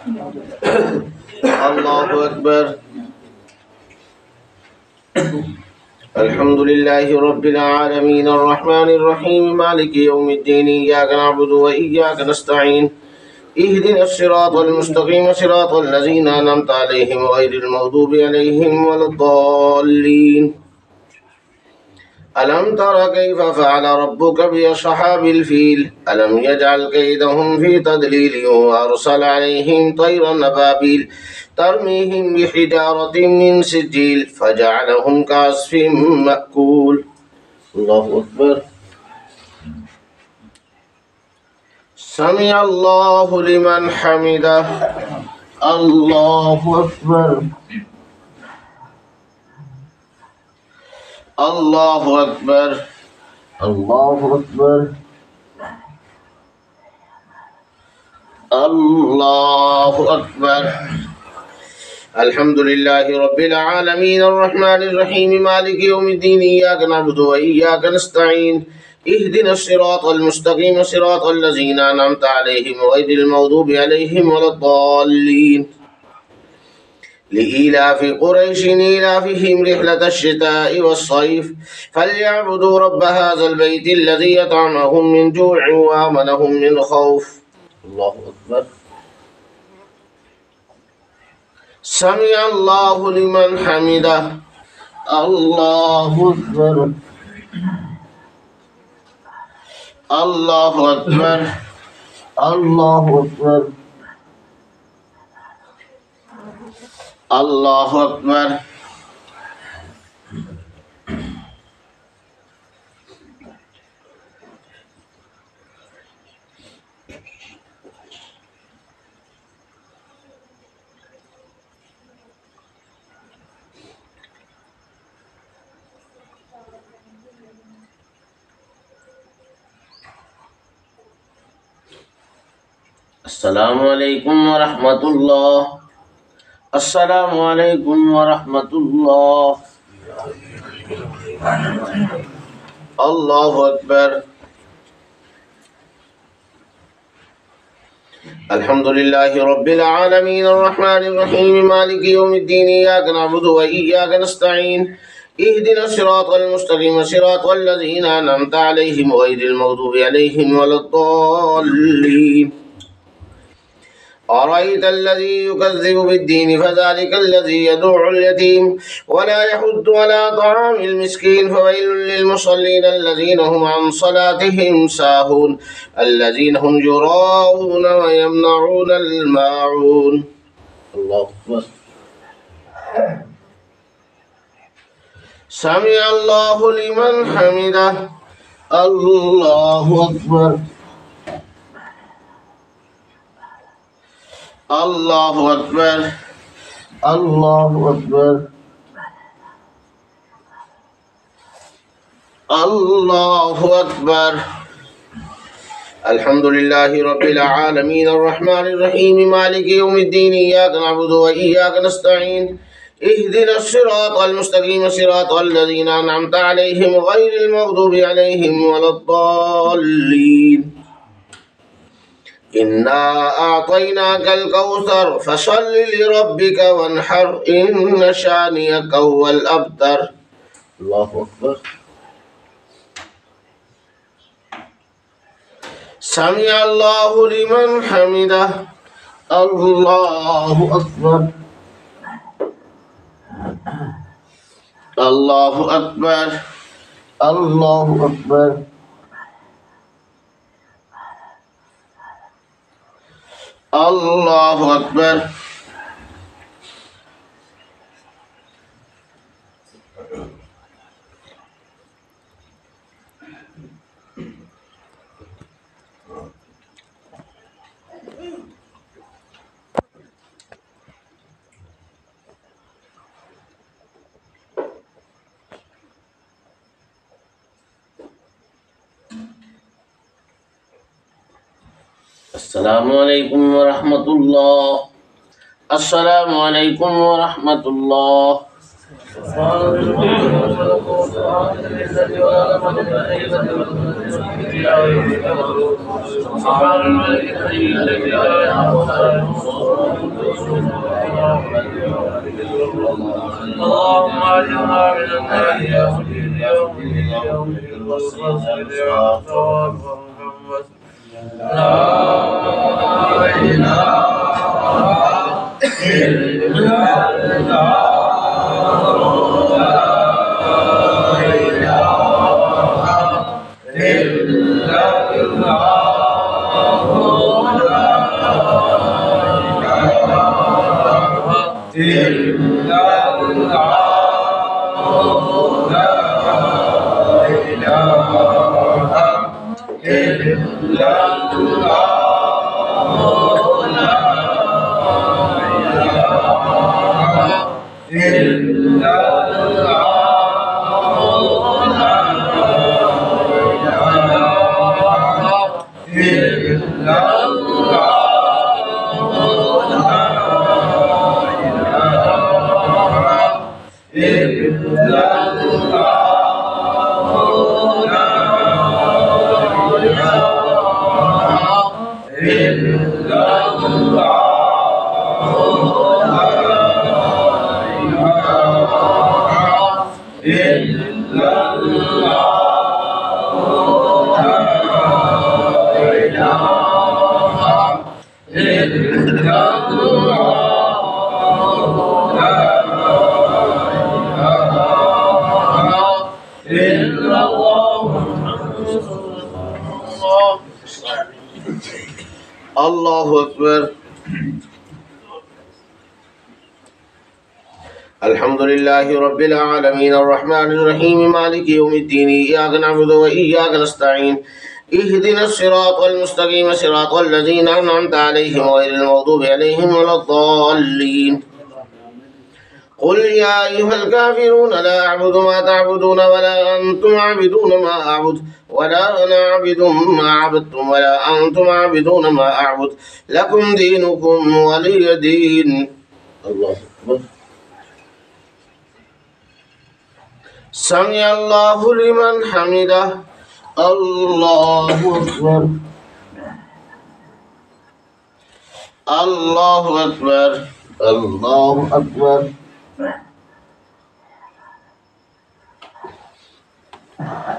الله أكبر. الحمد لله رب العالمين الرحمن الرحيم مالك يوم الدين إياك نعبد وإياك نستعين اهدنا الصراط المستقيم صراط الذين أنعمت عليهم غير المغضوب عليهم ولا الضالين. ألم تر كيف فعل ربك بأصحاب الفيل ألم يجعل كيدهم في تضليل وأرسل عليهم طيرا أبابيل ترميهم بحجارة من سجيل فجعلهم كعصف مأكول. الله أكبر. سمع الله لمن حمده. الله أكبر. الله أكبر. الله أكبر. الله أكبر. الحمد لله رب العالمين الرحمن الرحيم مالك يوم الدين إياك نعبد وإياك نستعين اهدنا الصراط المستقيم صراط الذين أنعمت عليهم غير المغضوب عليهم ولا الضالين. لإيلاف قريش إيلافهم رحلة الشتاء والصيف فليعبدوا رب هذا البيت الذي يطعمهم من جوع وآمنهم من خوف. الله أكبر. سمع الله لمن حمده. الله أكبر. الله أكبر. الله أكبر. الله أكبر. السلام عليكم ورحمة الله. السلام عليكم ورحمة الله. الله أكبر. الحمد لله رب العالمين الرحمن الرحيم مالك يوم الدين إياك نعبد وإياك نستعين اهدنا الصراط المستقيم صراط الذين أنعمت عليهم غير المغضوب عليهم ولا الضالين. أرأيت الذي يكذب بالدين فذلك الذي يدع اليتيم ولا يحض على طعام المسكين فويل للمصلين الذين هم عن صلاتهم ساهون الذين هم يراءون ويمنعون الماعون. الله أكبر. سمع الله لمن حمده. الله أكبر. الله أكبر. الله أكبر. الله أكبر. الحمد لله رب العالمين الرحمن الرحيم مالك يوم الدين إياك نعبد وإياك نستعين اهدنا الصراط المستقيم صراط الذين أنعمت عليهم غير المغضوب عليهم ولا الضالين. إنا أعطيناك الكوثر فصل لربك وانحر إن شانئك هو الأبتر. الله أكبر. سمع الله لمن حمده. الله أكبر. الله أكبر. الله أكبر. الله أكبر. السلام عليكم ورحمة الله. السلام عليكم ورحمة الله. اللهم اجعلنا من النار يا ولي يا ولي يا ولي واصبر يا محمد لا اله الا الله أكبر. الحمد لله رب العالمين الرحمن الرحيم مالك يوم الدين إياك نعبد وإياك نستعين اهدنا الصراط المستقيم صراط الذين أنعمت عليهم غير المغضوب عليهم ولا الضالين. قل يا أيها الكافرون لا أعبد ما تعبدون ولا أنتم عابدون ما أعبد ولا أنا عابد ما عبدتم ولا أنتم عابدون ما أعبد لكم دينكم ولي دين. الله أكبر. سمع الله لمن حمده. الله أكبر. الله أكبر. الله أكبر.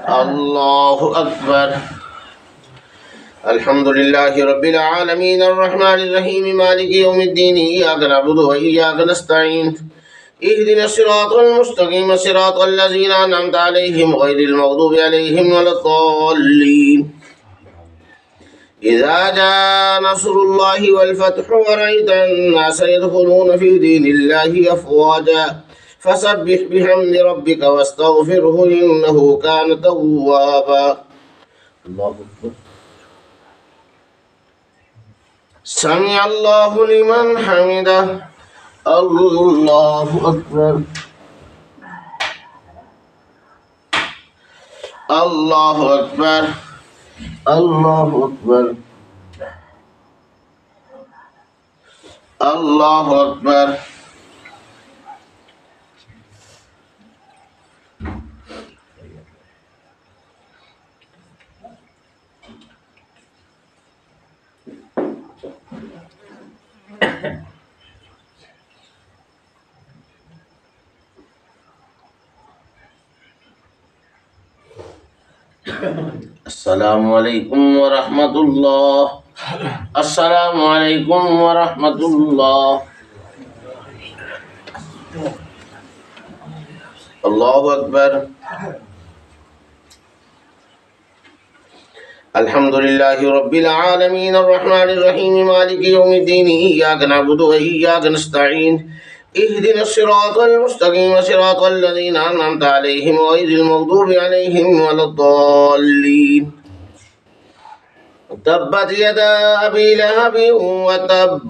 الله أكبر. الحمد لله رب العالمين الرحمن الرحيم مالك يوم الدين إياك نعبد وإياك نستعين اهدنا الصراط المستقيم صراط الذين أنعمت عليهم غير المغضوب عليهم ولا الضالين. إذا جاء نصر الله والفتح ورأيت الناس يدخلون في دين الله أفواجا فسبح بحمد ربك واستغفره إنه كان توابا. الله أكبر. سمع الله لمن حمده. الله أكبر. الله أكبر. الله أكبر. الله أكبر. السلام عليكم ورحمة الله. السلام عليكم ورحمة الله. الله أكبر. الحمد لله رب العالمين الرحمن الرحيم مالك يوم الدين إياك نعبد وإياك نستعين اهدنا الصراط المستقيم صراط الذين أنعمت عليهم غير المغضوب عليهم ولا الضالين. تبت يدا أبي لهب وتب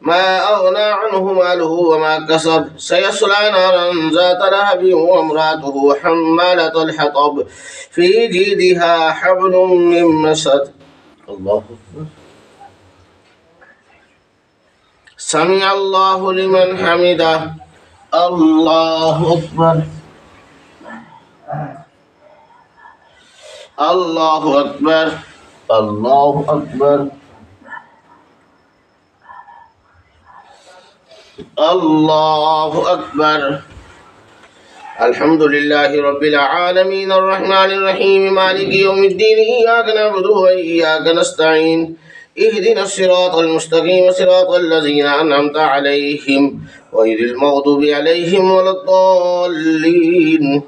ما أغنى عنه ماله وما كسب سيصلى نارا ذات لهب وامرأته حمالة الحطب في جيدها حبل من مسد. الله أكبر. سمع الله لمن حمده. الله أكبر الله أكبر الله أكبر الله أكبر. الحمد لله رب العالمين الرحمن الرحيم مالك يوم الدين إياك نعبد وإياك نستعين اهدنا الصراط المستقيم صراط الذين أنعمت عليهم غير المغضوب عليهم ولا الضالين.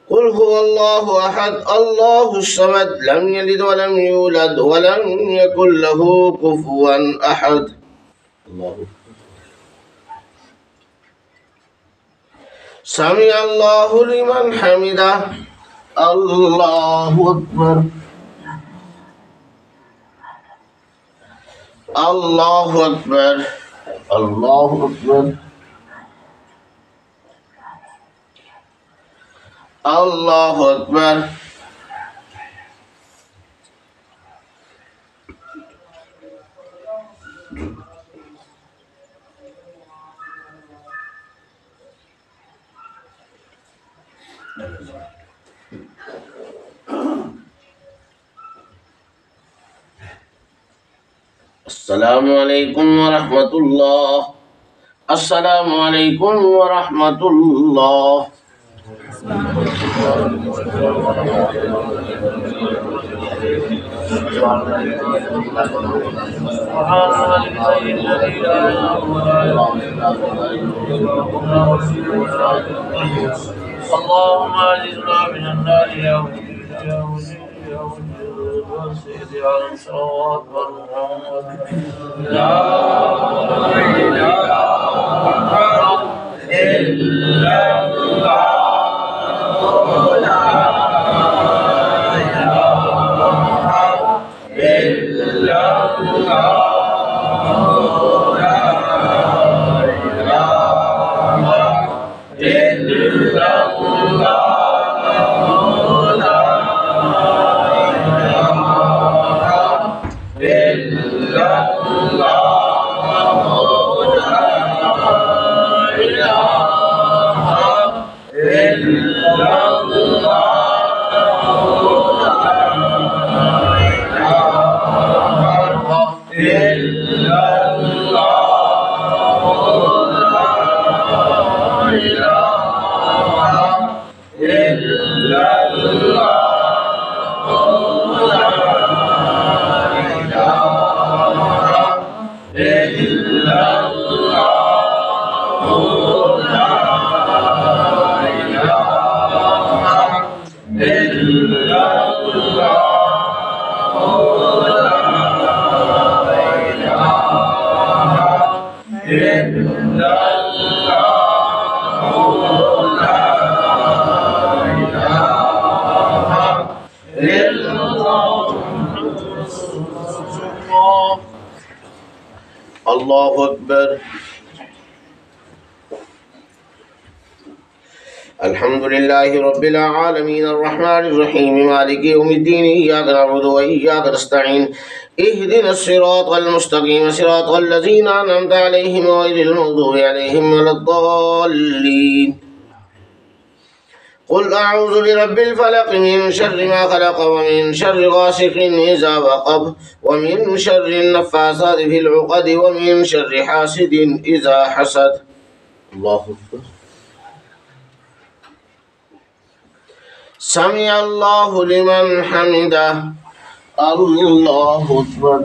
قل هو الله أحد الله الصمد لم يلد ولم يولد ولم يكن له كفوا أحد. الله سمع الله لمن حمده. الله أكبر الله أكبر الله أكبر الله أكبر. السلام عليكم ورحمة الله. السلام عليكم ورحمة الله. اللهم اجرنا من النار يا ولي يا ولي يا ولي وسيدي على الصلوات والرحمة. لا إله إلا الله لا إله إلا الله الله أكبر. الحمد لله رب العالمين الرحمن الرحيم مالك يوم الدين إياك نعبد وإياك نستعين اهدنا الصراط المستقيم صراط الذين أنعمت عليهم غير المغضوب عليهم ولا الضالين. قل أعوذ برب الفلق من شر ما خلق ومن شر غاسق إذا وقب ومن شر النفاثات في العقد ومن شر حاسد إذا حسد. الله أكبر. سمع الله لمن حمده. الله أكبر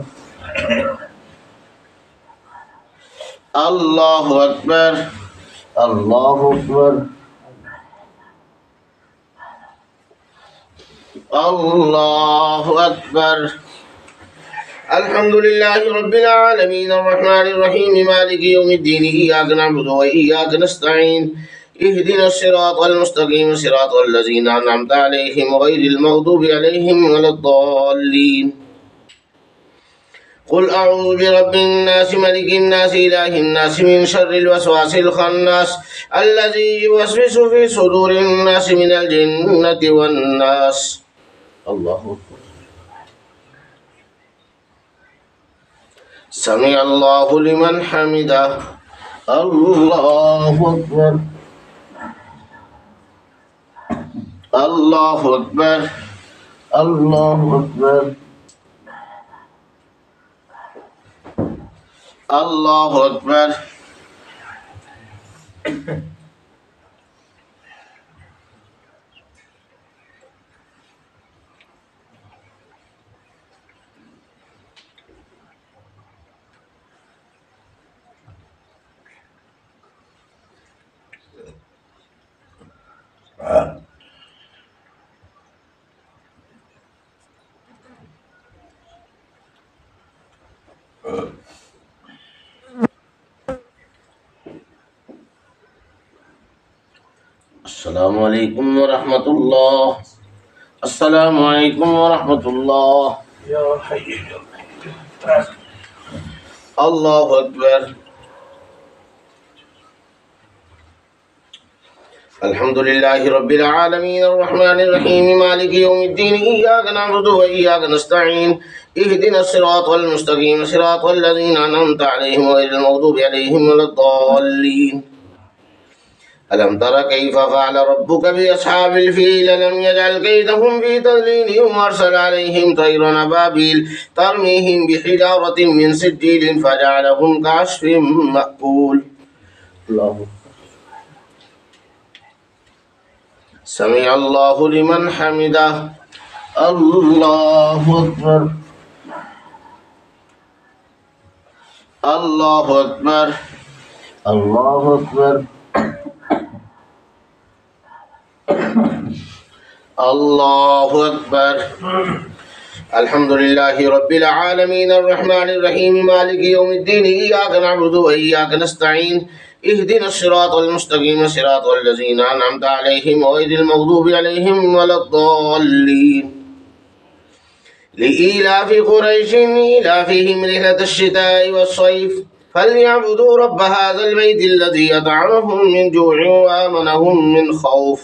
الله أكبر الله أكبر الله أكبر. الحمد لله رب العالمين الرحمن الرحيم مالك يوم الدين إياك نعبد وإياك نستعين اهدنا الصراط المستقيم صراط الذين أنعمت عليهم غير المغضوب عليهم ولا الضالين. قل أعوذ برب الناس ملك الناس إله الناس من شر الوسواس الخناس الذي يوسوس في صدور الناس من الجنة والناس. الله أكبر. سمع الله لمن حمده. الله أكبر الله أكبر الله أكبر الله أكبر السلام عليكم ورحمة الله السلام عليكم ورحمة الله يا حي يا قيوم. الله أكبر الحمد لله رب العالمين الرحمن الرحيم مالك يوم الدين إياك نعبد وإياك نستعين اهدنا الصراط المستقيم صراط الذين أنعمت عليهم غير المغضوب عليهم ولا الضالين ألم تر كيف فعل ربك بأصحاب الفيل ألم يجعل كيدهم في تضليل وأرسل عليهم طيرا أبابيل ترميهم بحجارة من سجيل فجعلهم كعصف مأكول الله سمع الله لمن حمده الله أكبر الله أكبر الله أكبر الله أكبر الحمد لله رب العالمين الرحمن الرحيم مالك يوم الدين إياك نعبد وإياك نستعين اهدنا الصراط المستقيم صراط الذين أنعمت عليهم غير المغضوب عليهم ولا الضالين لإيلاف قريش إيلافهم رحلة الشتاء والصيف فليعبدوا رب هذا البيت الذي أطعمهم من جوع وآمنهم من خوف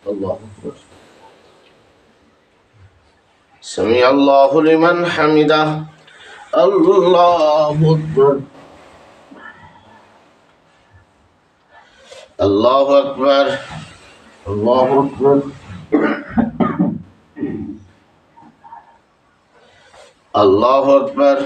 الله أكبر سمع الله لمن حمده الله أكبر الله أكبر الله أكبر الله أكبر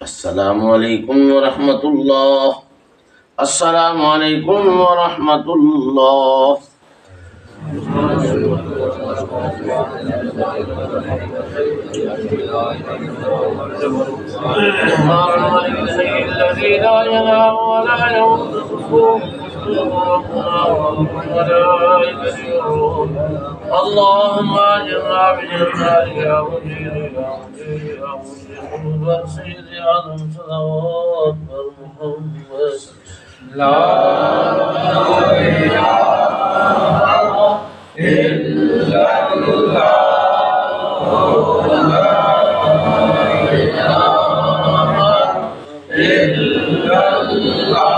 السلام عليكم ورحمة الله السلام عليكم ورحمة الله الذي لا ينام ولا يموت والملائكة يرون اللهم اجرنا بجناتك يا مجير يا مجير يا مجير سيدي عظم صلوات محمد لا اله الا الله لا اله الا الله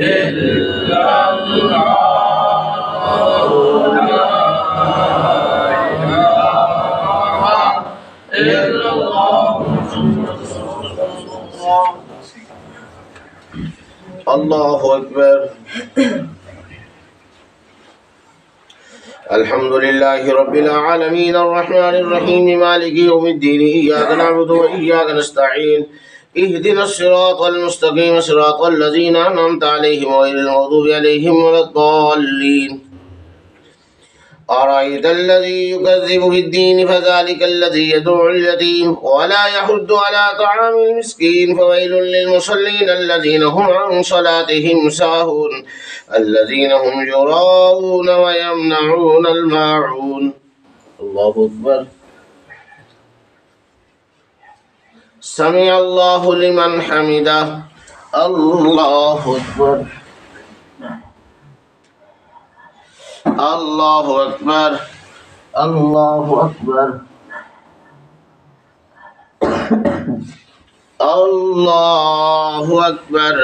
إلا الله الله أكبر. الحمد لله رب العالمين الرحمن الرحيم مالك يوم الدين إياك نعبد وإياك نستعين اهدنا الصراط المستقيم صراط الذين أنعمت عليهم غير المغضوب عليهم ولا الضالين. أرأيت الذي يكذب بالدين فذلك الذي يدعو اليتيم ولا يحض على طعام المسكين فويل للمصلين الذين هم عن صلاتهم ساهون الذين هم يراءون ويمنعون الماعون. الله أكبر. سمع الله لمن حمده. الله أكبر. الله أكبر. الله أكبر. الله أكبر.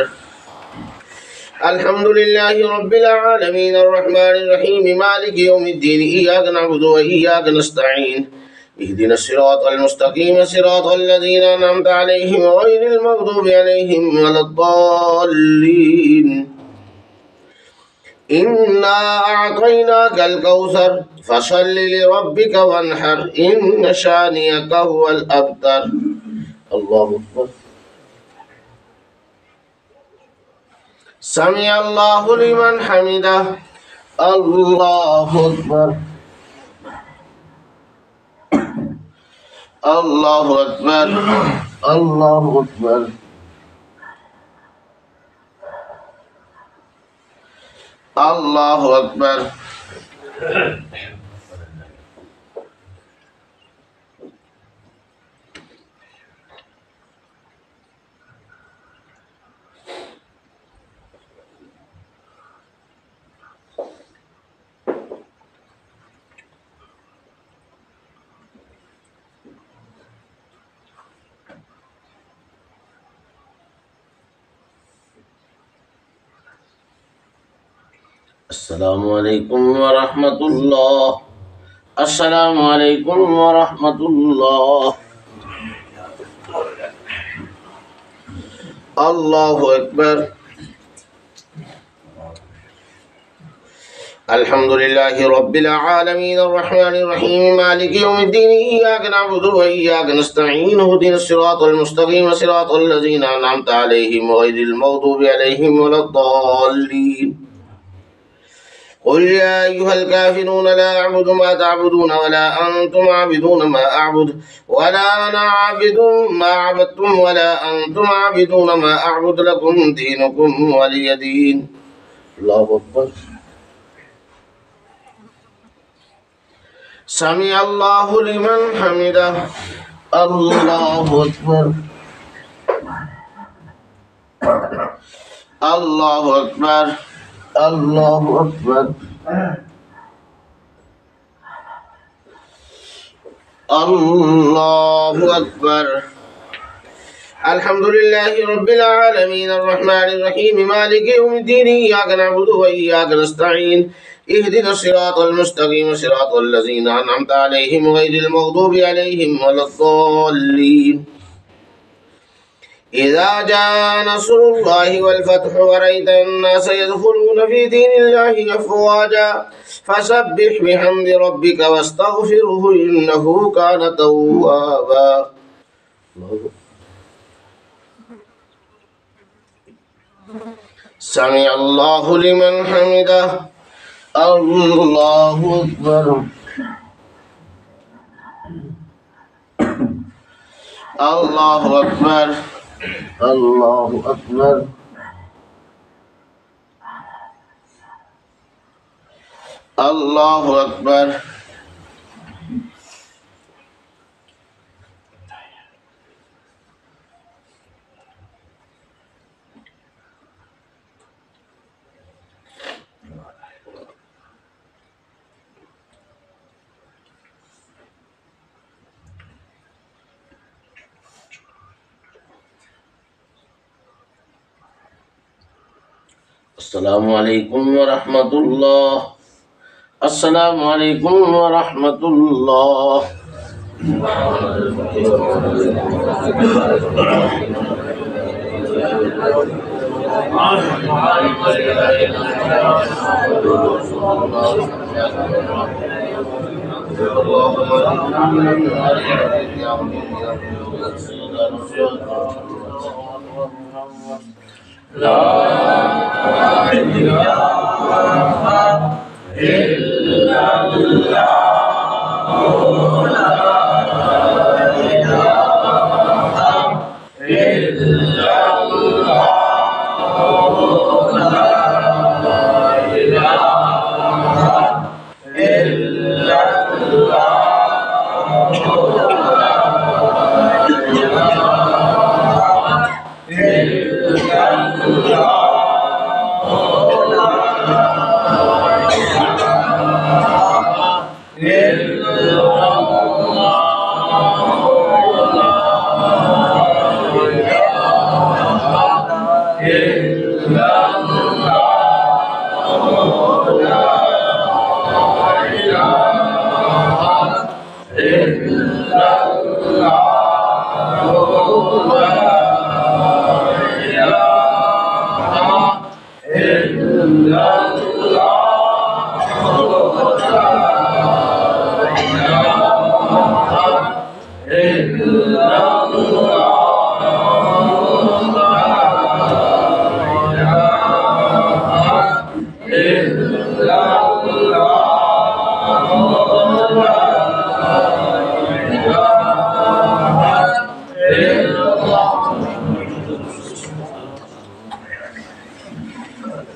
الحمد لله رب العالمين الرحمن الرحيم مالك يوم الدين إياك نعبد وإياك نستعين اهدنا الصراط المستقيم صراط الذين أنعمت عليهم غير المغضوب عليهم ولا الضالين. إنا أعطيناك الكوثر فصل لربك وانحر إن شانئك هو الأبتر. الله أكبر. سمع الله لمن حمده. الله أكبر. الله أكبر. الله أكبر. الله أكبر. السلام عليكم ورحمة الله. السلام عليكم ورحمة الله. الله أكبر. الحمد لله رب العالمين الرحمن الرحيم مالك يوم الدين إياك نعبد وإياك نستعين اهدنا الصراط المستقيم صراط الذين أنعمت عليهم غير المغضوب عليهم ولا الضالين. قل يا أيها الكافرون لا أعبد ما تعبدون ولا أنتم عابدون ما أعبد ولا أنا عابد ما عبدتم ولا أنتم عابدون ما أعبد لكم دينكم ولي دين. الله أكبر. سمع الله لمن حمده. الله أكبر. الله أكبر. الله أكبر. الله أكبر. الحمد لله رب العالمين الرحمن الرحيم مالك يوم الدين إياك نعبد وإياك نستعين اهدنا الصراط المستقيم صراط الذين أنعمت عليهم غير المغضوب عليهم ولا الضالين. إذا جاء نصر الله والفتح ورأيت الناس يدخلون في دين الله أفواجا فسبح بحمد ربك واستغفره إنه كان توابا. سمع الله لمن حمده. الله أكبر. الله أكبر. الله أكبر. الله أكبر. السلام عليكم ورحمة الله. السلام عليكم ورحمة الله.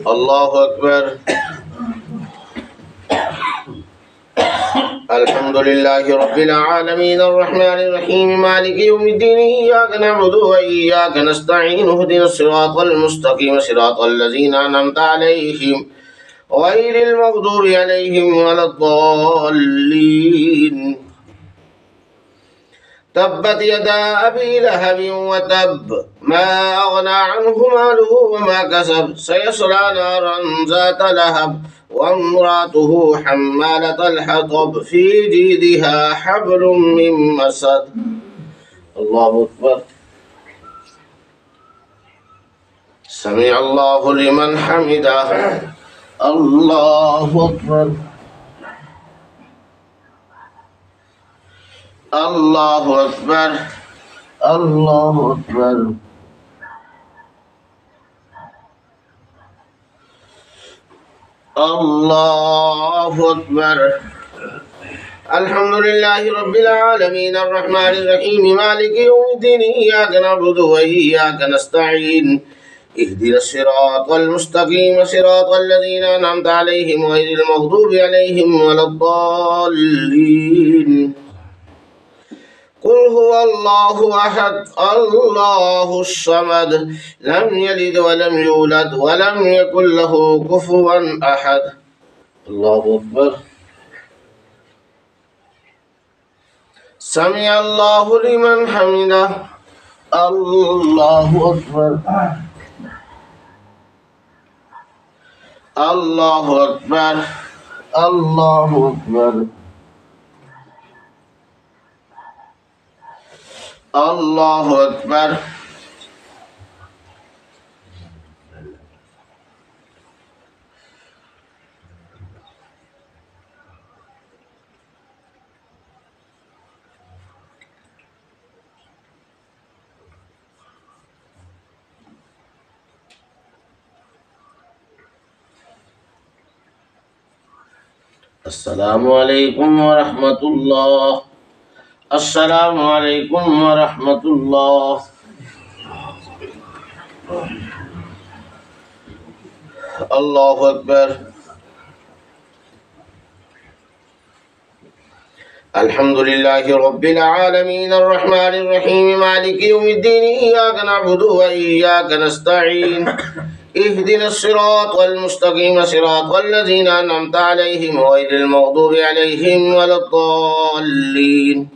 الله أكبر. الحمد لله رب العالمين الرحمن الرحيم مالك يوم الدين إياك نعبد وإياك نستعين اهدنا الصراط المستقيم صراط الذين أنعمت عليهم غير المغضوب عليهم ولا الضالين. تبت يدا أبي لهب وتب ما أغنى عنه ماله وما كسب سيصلى نارا ذات لهب وامرأته حمالة الحطب في جيدها حبل من مسد. الله أكبر. سمع الله لمن حمده. الله أكبر. الله أكبر. الله أكبر. الله أكبر. الحمد لله رب العالمين الرحمن الرحيم مالك يوم الدين إياك نعبد وإياك نستعين اهدنا الصراط المستقيم صراط الذين أنعمت عليهم غير المغضوب عليهم ولا الضالين. قل هو الله أحد الله الصمد لم يلد ولم يولد ولم يكن له كفوا أحد. الله أكبر. سمع الله لمن حمده. الله أكبر. الله أكبر. الله أكبر. الله أكبر. السلام عليكم ورحمة الله. السلام عليكم ورحمة الله. الله أكبر. الحمد لله رب العالمين الرحمن الرحيم مالك يوم الدين إياك نعبد وإياك نستعين اهدنا الصراط المستقيم صراط الذين أنعمت عليهم غير المغضوب عليهم ولا الضالين.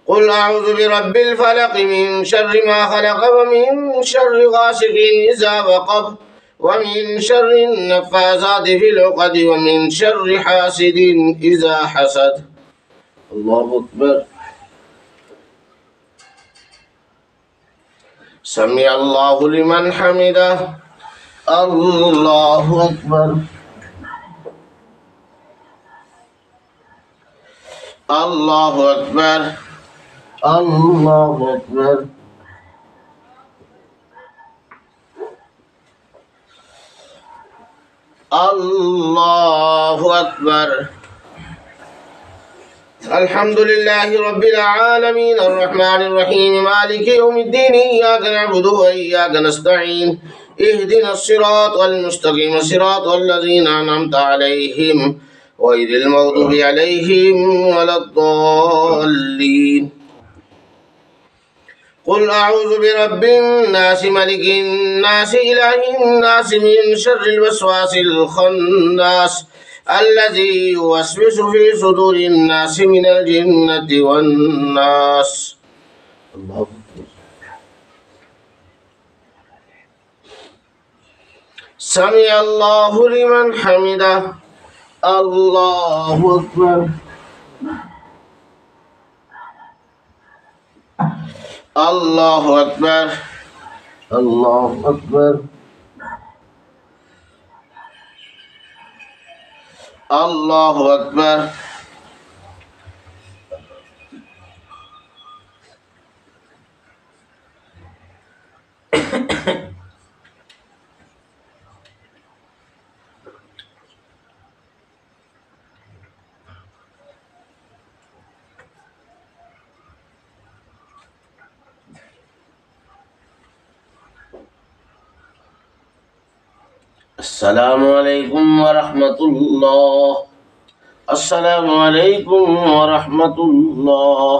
قل أعوذ برب الفلق من شر ما خلق ومن شر غاسق إذا وقب ومن شر النفاثات في العقد ومن شر حاسد إذا حسد. الله أكبر. سمع الله لمن حمده الله أكبر الله أكبر الله أكبر الله أكبر الحمد لله رب العالمين الرحمن الرحيم مالك يوم الدين إياك نعبد وإياك نستعين اهدنا الصراط المستقيم صراط الذين أنعمت عليهم غير المغضوب عليهم ولا الضالين قل أعوذ برب الناس ملك الناس إله الناس من شر الوسواس الخناس الذي يوسوس في صدور الناس من الجنة والناس الله سمع الله لمن حمده الله أكبر الله أكبر الله أكبر الله أكبر السلام عليكم ورحمة الله السلام عليكم ورحمة الله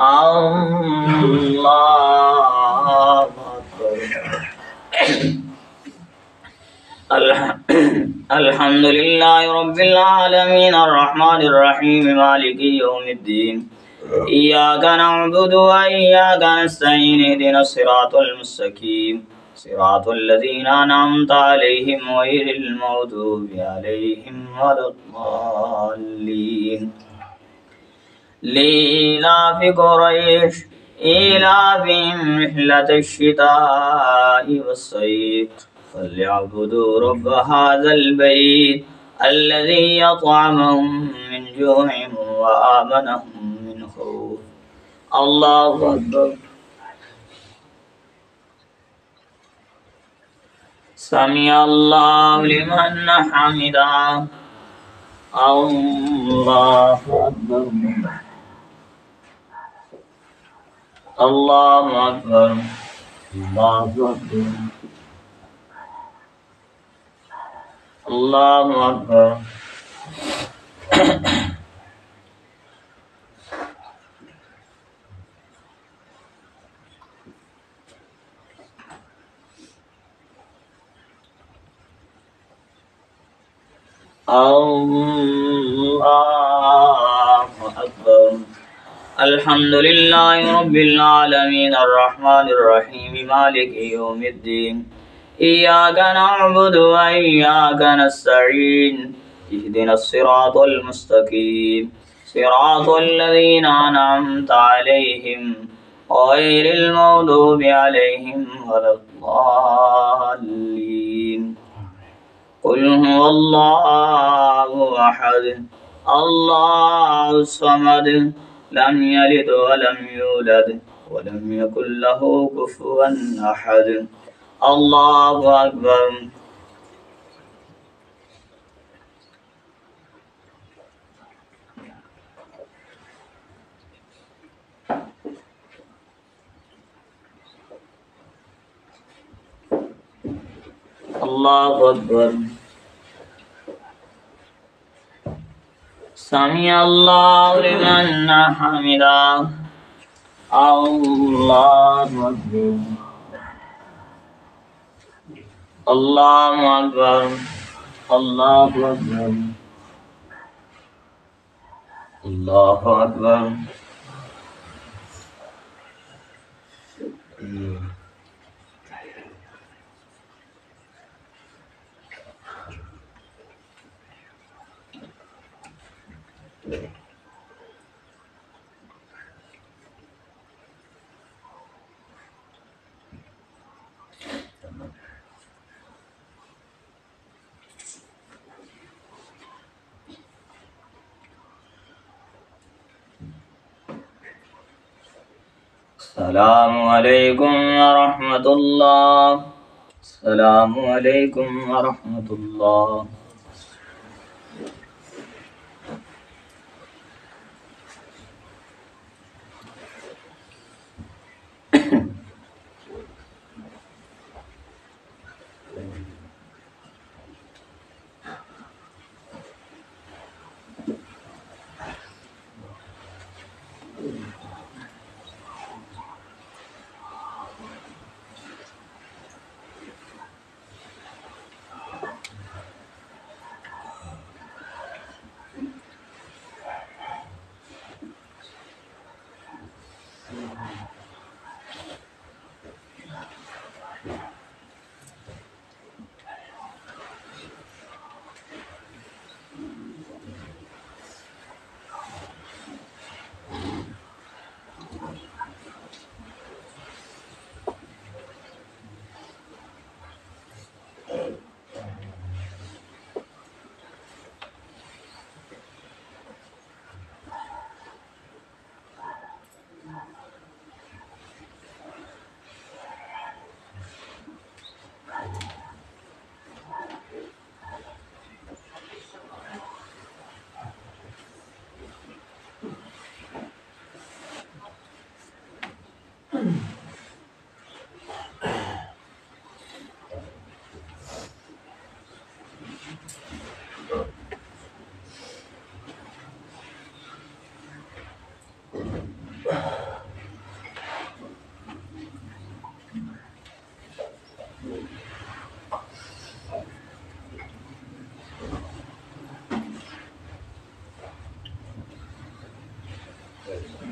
الله أكبر. الحمد لله رب العالمين الرحمن الرحيم مالك يوم الدين إياك نعبد وإياك نستعين اهدنا الصراط المستقيم صراط الذين أنعمت عليهم غير المغضوب عليهم ولا الضالين. لإيلاف قريش إيلافهم رحلة الشتاء والصيف فليعبدوا رب هذا البيت الذي يطعمهم من جوع وآمنهم من خوف. الله أكبر. سمع الله لمن حمده. الله أكبر. الله أكبر. الله أكبر. الله أكبر. الله أكبر. الحمد لله رب العالمين الرحمن الرحيم مالك يوم الدين إياك نعبد وإياك نستعين اهدنا الصراط المستقيم صراط الذين أنعمت عليهم غير المغضوب عليهم ولا الضالين. قل هو الله أحد الله الصمد لم يلد ولم يولد ولم يكن له كفوا أحد. الله أكبر. الله أكبر. سمع الله لمن حمده. الله أكبر. الله أكبر. الله أكبر. الله أكبر. السلام عليكم ورحمة الله. السلام عليكم ورحمة الله.